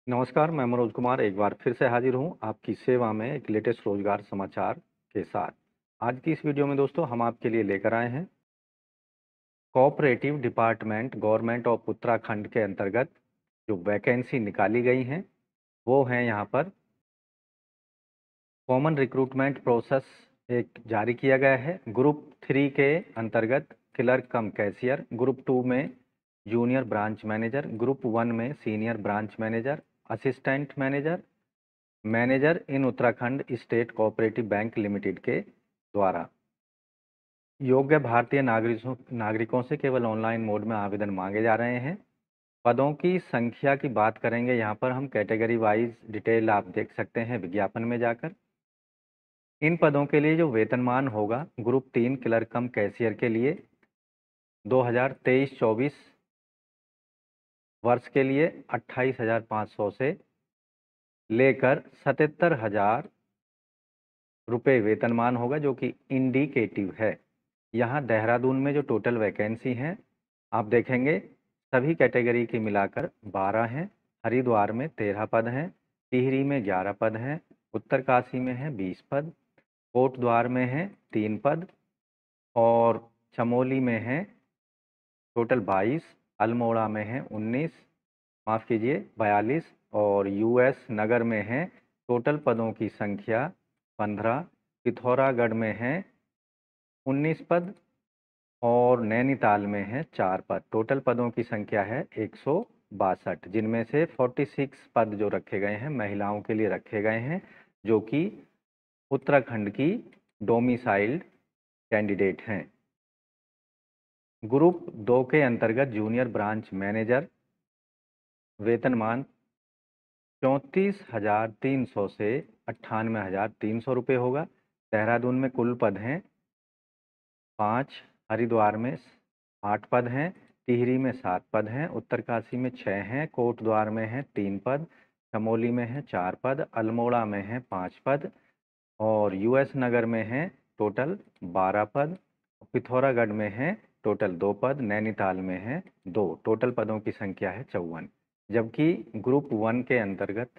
नमस्कार, मैं मनोज कुमार एक बार फिर से हाजिर हूँ आपकी सेवा में एक लेटेस्ट रोजगार समाचार के साथ। आज की इस वीडियो में दोस्तों हम आपके लिए लेकर आए हैं cooperative department government of Uttarakhand के अंतर्गत जो वैकेंसी निकाली गई हैं वो हैं यहाँ पर कॉमन रिक्रूटमेंट प्रोसेस एक जारी किया गया है। ग्रुप 3 के अंतर्गत क्लर्क कम कैशियर, ग्रुप 2 में जूनियर ब्रांच मैनेजर, ग्रुप 1 में senior branch manager, assistant manager, manager in Uttarakhand state cooperative bank limited के द्वारा योग्य भारतीय नागरिकों से केवल ऑनलाइन मोड में आवेदन मांगे जा रहे हैं। पदों की संख्या की बात करेंगे, यहाँ पर हम कैटेगरी वाइज डिटेल आप देख सकते हैं विज्ञापन में जाकर। इन पदों के लिए जो वेतनमान होगा ग्रुप 3 क्लर्क कम कैशियर के लिए 2023-24 वर्ष के लिए 28,500 से लेकर 77,000 रुपये वेतनमान होगा, जो कि इंडिकेटिव है। यहाँ देहरादून में जो टोटल वैकेंसी हैं आप देखेंगे सभी कैटेगरी की मिलाकर 12 हैं। हरिद्वार में 13 पद हैं, टिहरी में 11 पद हैं, उत्तरकाशी में है 20 पद, कोटद्वार में है 3 पद और चमोली में है टोटल 22, अल्मोड़ा में है 19, माफ़ कीजिए 42 और यूएस नगर में है टोटल पदों की संख्या 15, पिथौरागढ़ में है 19 पद और नैनीताल में है 4 पद। टोटल पदों की संख्या है 162, जिनमें से 46 पद जो रखे गए हैं महिलाओं के लिए रखे गए हैं, जो कि उत्तराखंड की डोमिसाइल्ड कैंडिडेट हैं। ग्रुप 2 के अंतर्गत जूनियर ब्रांच मैनेजर वेतनमान 34,300 से 98,300 रुपये होगा। देहरादून में कुल पद हैं 5, हरिद्वार में 8 पद हैं, टिहरी में 7 पद हैं, उत्तरकाशी में 6 हैं, कोटद्वार में है 3 पद, चमोली में है 4 पद, अल्मोड़ा में है 5 पद और यूएस नगर में है टोटल 12 पद, पिथौरागढ़ में है टोटल 2 पद, नैनीताल में है 2। टोटल पदों की संख्या है 54। जबकि ग्रुप 1 के अंतर्गत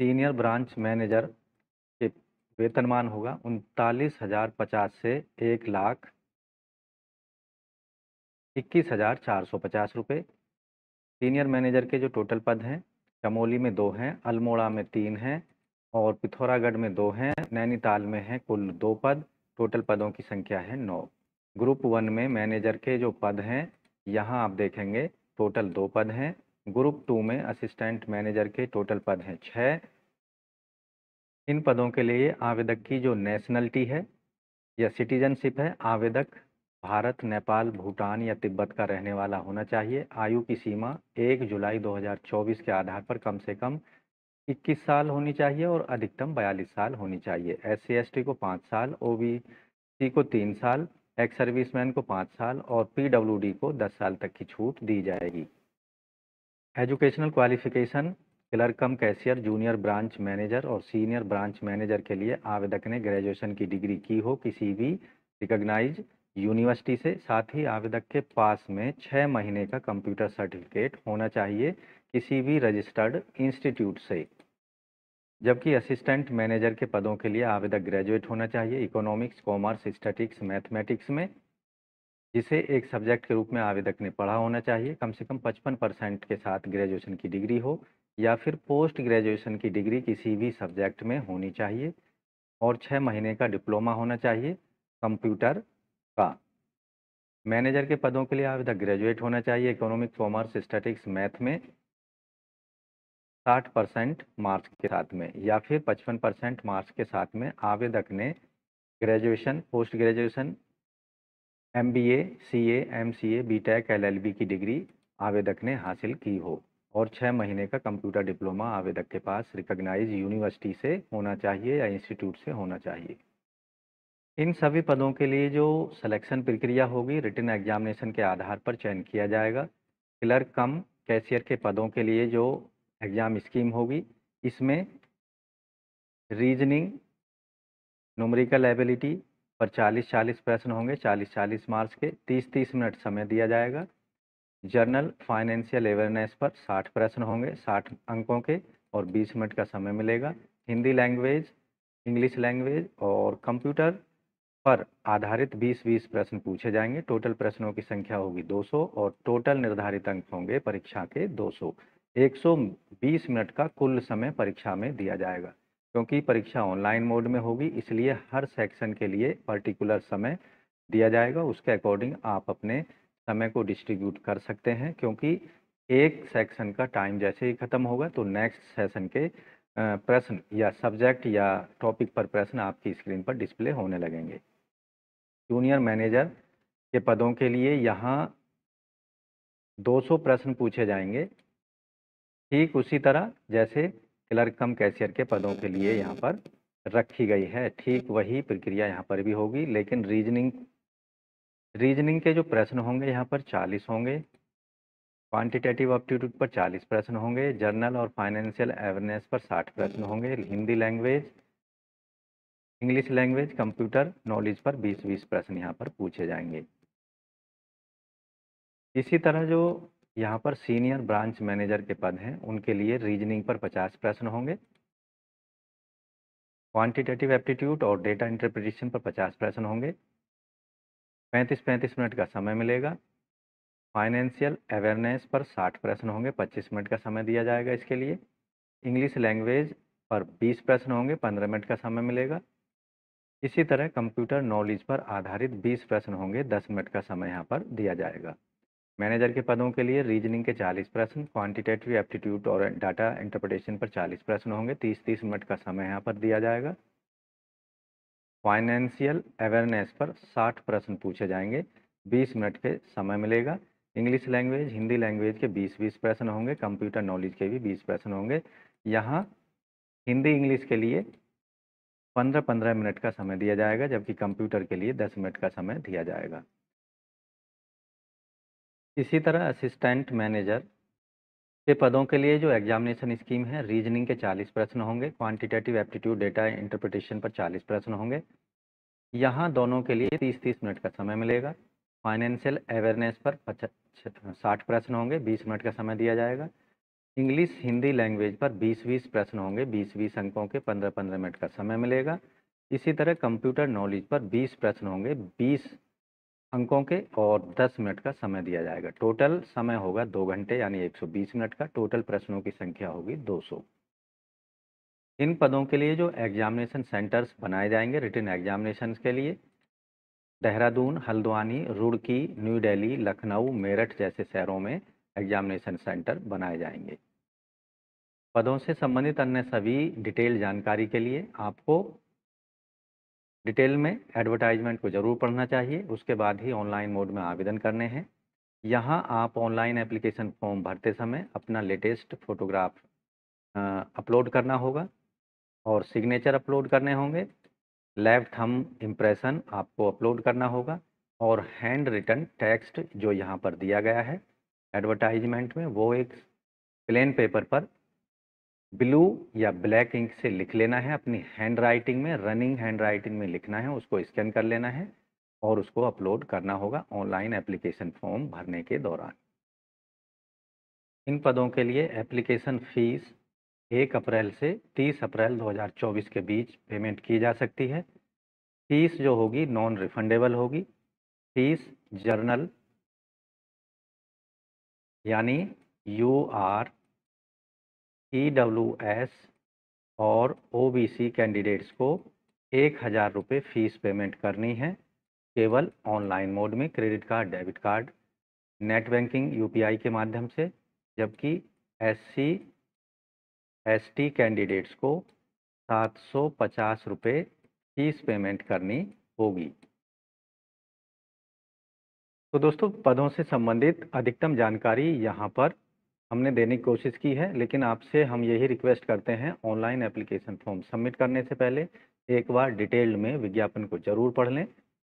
सीनियर ब्रांच मैनेजर के वेतनमान होगा 39,050 से 1,21,450 रुपये। सीनियर मैनेजर के जो टोटल पद हैं चमोली में 2 हैं, अल्मोड़ा में 3 हैं और पिथौरागढ़ में 2 हैं, नैनीताल में है कुल 2 पद। टोटल पदों की संख्या है 9। ग्रुप 1 में मैनेजर के जो पद हैं यहाँ आप देखेंगे टोटल 2 पद हैं। ग्रुप 2 में असिस्टेंट मैनेजर के टोटल पद हैं 6। इन पदों के लिए आवेदक की जो नेशनलिटी है या सिटीजनशिप है, आवेदक भारत, नेपाल, भूटान या तिब्बत का रहने वाला होना चाहिए। आयु की सीमा 1 जुलाई 2024 के आधार पर कम से कम 21 साल होनी चाहिए और अधिकतम 42 साल होनी चाहिए। SC ST को 5 साल, OBC को 3 साल, एक्स सर्विसमैन को 5 साल और PWD को 10 साल तक की छूट दी जाएगी। एजुकेशनल क्वालिफिकेशन क्लर्क कम कैशियर, जूनियर ब्रांच मैनेजर और सीनियर ब्रांच मैनेजर के लिए आवेदक ने ग्रेजुएशन की डिग्री की हो किसी भी रिकॉग्नाइज यूनिवर्सिटी से। साथ ही आवेदक के पास में 6 महीने का कंप्यूटर सर्टिफिकेट होना चाहिए किसी भी रजिस्टर्ड इंस्टीट्यूट से। जबकि असिस्टेंट मैनेजर के पदों के लिए आवेदक ग्रेजुएट होना चाहिए इकोनॉमिक्स, कॉमर्स, स्टैटिक्स, मैथमेटिक्स में, जिसे एक सब्जेक्ट के रूप में आवेदक ने पढ़ा होना चाहिए। कम से कम 55% के साथ ग्रेजुएशन की डिग्री हो या फिर पोस्ट ग्रेजुएशन की डिग्री किसी भी सब्जेक्ट में होनी चाहिए और 6 महीने का डिप्लोमा होना चाहिए कंप्यूटर का। मैनेजर के पदों के लिए आवेदक ग्रेजुएट होना चाहिए इकोनॉमिक्स, कॉमर्स, स्टैटिक्स, मैथ में 60% मार्क्स के साथ में या फिर 55% मार्क्स के साथ में आवेदक ने graduation, post graduation, MBA, CA, MCA, BTech, LLB की डिग्री आवेदक ने हासिल की हो और 6 महीने का कंप्यूटर डिप्लोमा आवेदक के पास रिकॉग्नाइज यूनिवर्सिटी से होना चाहिए या इंस्टीट्यूट से होना चाहिए। इन सभी पदों के लिए जो सिलेक्शन प्रक्रिया होगी रिटन एग्जामिनेशन के आधार पर चयन किया जाएगा। क्लर्क कम कैशियर के पदों के लिए जो एग्ज़ाम स्कीम होगी इसमें रीजनिंग, न्यूमेरिकल एबिलिटी पर 40-40 प्रश्न होंगे, 40-40 मार्क्स के, 30-30 मिनट समय दिया जाएगा। जनरल फाइनेंशियल अवेयरनेस पर 60 प्रश्न होंगे 60 अंकों के और 20 मिनट का समय मिलेगा। हिंदी लैंग्वेज, इंग्लिश लैंग्वेज और कंप्यूटर पर आधारित 20-20 प्रश्न पूछे जाएंगे। टोटल प्रश्नों की संख्या होगी 200 और टोटल निर्धारित अंक होंगे परीक्षा के 200। 120 मिनट का कुल समय परीक्षा में दिया जाएगा। क्योंकि परीक्षा ऑनलाइन मोड में होगी इसलिए हर सेक्शन के लिए पर्टिकुलर समय दिया जाएगा। उसके अकॉर्डिंग आप अपने समय को डिस्ट्रीब्यूट कर सकते हैं, क्योंकि एक सेक्शन का टाइम जैसे ही ख़त्म होगा तो नेक्स्ट सेशन के प्रश्न या सब्जेक्ट या टॉपिक पर प्रश्न आपकी स्क्रीन पर डिस्प्ले होने लगेंगे। जूनियर मैनेजर के पदों के लिए यहाँ 200 प्रश्न पूछे जाएंगे, ठीक उसी तरह जैसे क्लर्क कम कैशियर के पदों के लिए यहाँ पर रखी गई है। ठीक वही प्रक्रिया यहाँ पर भी होगी, लेकिन रीजनिंग के जो प्रश्न होंगे यहाँ पर 40 होंगे। क्वांटिटेटिव एप्टीट्यूड पर 40 प्रश्न होंगे। जर्नल और फाइनेंशियल अवेयरनेस पर 60 प्रश्न होंगे। Hindi language, English language, computer knowledge पर 20-20 प्रश्न यहाँ पर पूछे जाएंगे। इसी तरह जो यहाँ पर सीनियर ब्रांच मैनेजर के पद हैं उनके लिए रीजनिंग पर 50 प्रश्न होंगे। क्वांटिटेटिव एप्टीट्यूड और डेटा इंटरप्रिटेशन पर 50 प्रश्न होंगे। 35-35 मिनट का समय मिलेगा। फाइनेंशियल अवेयरनेस पर 60 प्रश्न होंगे, 25 मिनट का समय दिया जाएगा इसके लिए। इंग्लिश लैंग्वेज पर 20 प्रश्न होंगे, 15 मिनट का समय मिलेगा। इसी तरह कंप्यूटर नॉलेज पर आधारित 20 प्रश्न होंगे, 10 मिनट का समय यहाँ पर दिया जाएगा। मैनेजर के पदों के लिए रीजनिंग के 40 प्रश्न, क्वांटिटेटिव एप्टीट्यूड और डाटा इंटरप्रिटेशन पर 40 प्रश्न होंगे, 30-30 मिनट का समय यहाँ पर दिया जाएगा। फाइनेंशियल अवेयरनेस पर 60 प्रश्न पूछे जाएंगे, 20 मिनट के समय मिलेगा। इंग्लिश लैंग्वेज, हिंदी लैंग्वेज के 20-20 प्रश्न होंगे, कंप्यूटर नॉलेज के भी 20 प्रश्न होंगे। यहाँ हिंदी इंग्लिश के लिए 15-15 मिनट का समय दिया जाएगा, जबकि कंप्यूटर के लिए 10 मिनट का समय दिया जाएगा। इसी तरह असिस्टेंट मैनेजर के पदों के लिए जो एग्जामिनेशन स्कीम है, रीजनिंग के 40 प्रश्न होंगे, क्वांटिटेटिव एप्टीट्यूड डेटा इंटरप्रिटेशन पर 40 प्रश्न होंगे। यहाँ दोनों के लिए 30-30 मिनट का समय मिलेगा। फाइनेंशियल अवेयरनेस पर 60 प्रश्न होंगे, 20 मिनट का समय दिया जाएगा। इंग्लिश हिंदी लैंग्वेज पर 20-20 प्रश्न होंगे, 20-20 अंकों के 15-15 मिनट का समय मिलेगा। इसी तरह कंप्यूटर नॉलेज पर 20 प्रश्न होंगे, 20 अंकों के और 10 मिनट का समय दिया जाएगा। टोटल समय होगा 2 घंटे यानी 120 मिनट का। टोटल प्रश्नों की संख्या होगी 200। इन पदों के लिए जो एग्जामिनेशन सेंटर्स बनाए जाएंगे रिटन एग्जामिनेशन के लिए, देहरादून, हल्द्वानी, रुड़की, न्यू दिल्ली, लखनऊ, मेरठ जैसे शहरों में एग्जामिनेशन सेंटर बनाए जाएंगे। पदों से संबंधित अन्य सभी डिटेल जानकारी के लिए आपको डिटेल में एडवर्टाइजमेंट को ज़रूर पढ़ना चाहिए, उसके बाद ही ऑनलाइन मोड में आवेदन करने हैं। यहाँ आप ऑनलाइन एप्लीकेशन फॉर्म भरते समय अपना लेटेस्ट फोटोग्राफ अपलोड करना होगा और सिग्नेचर अपलोड करने होंगे। लेफ्ट थंब इम्प्रेशन आपको अपलोड करना होगा और हैंड रिटन टेक्स्ट जो यहाँ पर दिया गया है एडवर्टाइजमेंट में, वो एक प्लेन पेपर पर ब्लू या ब्लैक इंक से लिख लेना है अपनी हैंड राइटिंग में, रनिंग हैंड राइटिंग में लिखना है, उसको स्कैन कर लेना है और उसको अपलोड करना होगा ऑनलाइन एप्लीकेशन फॉर्म भरने के दौरान। इन पदों के लिए एप्लीकेशन फ़ीस 1 अप्रैल से 30 अप्रैल 2024 के बीच पेमेंट की जा सकती है। फीस जो होगी नॉन रिफंडेबल होगी। फीस जर्नल यानी UR, EWS और OBC कैंडिडेट्स को 1000 रुपये फ़ीस पेमेंट करनी है, केवल ऑनलाइन मोड में credit card, debit card, net banking, UPI के माध्यम से। जबकि SC ST कैंडिडेट्स को 750 रुपये फीस पेमेंट करनी होगी। तो दोस्तों, पदों से संबंधित अधिकतम जानकारी यहाँ पर हमने देने की कोशिश की है, लेकिन आपसे हम यही रिक्वेस्ट करते हैं ऑनलाइन एप्लीकेशन फॉर्म सबमिट करने से पहले एक बार डिटेल्ड में विज्ञापन को ज़रूर पढ़ लें,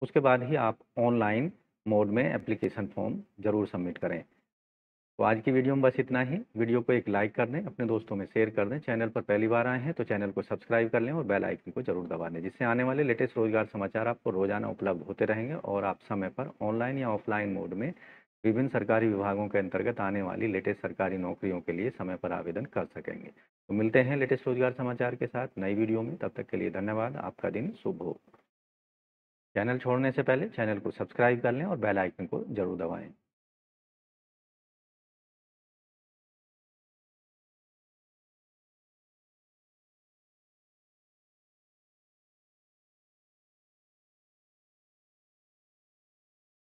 उसके बाद ही आप ऑनलाइन मोड में एप्लीकेशन फॉर्म ज़रूर सबमिट करें। तो आज की वीडियो में बस इतना ही। वीडियो को एक लाइक कर दें, अपने दोस्तों में शेयर कर दें। चैनल पर पहली बार आए हैं तो चैनल को सब्सक्राइब कर लें और बेल आइकन को जरूर दबा दें, जिससे आने वाले लेटेस्ट रोजगार समाचार आपको रोजाना उपलब्ध होते रहेंगे और आप समय पर ऑनलाइन या ऑफलाइन मोड में विभिन्न सरकारी विभागों के अंतर्गत आने वाली लेटेस्ट सरकारी नौकरियों के लिए समय पर आवेदन कर सकेंगे। तो मिलते हैं लेटेस्ट रोजगार समाचार के साथ नई वीडियो में। तब तक के लिए धन्यवाद। आपका दिन शुभ हो। चैनल छोड़ने से पहले चैनल को सब्सक्राइब कर लें और बेल आइकन को जरूर दबाएं।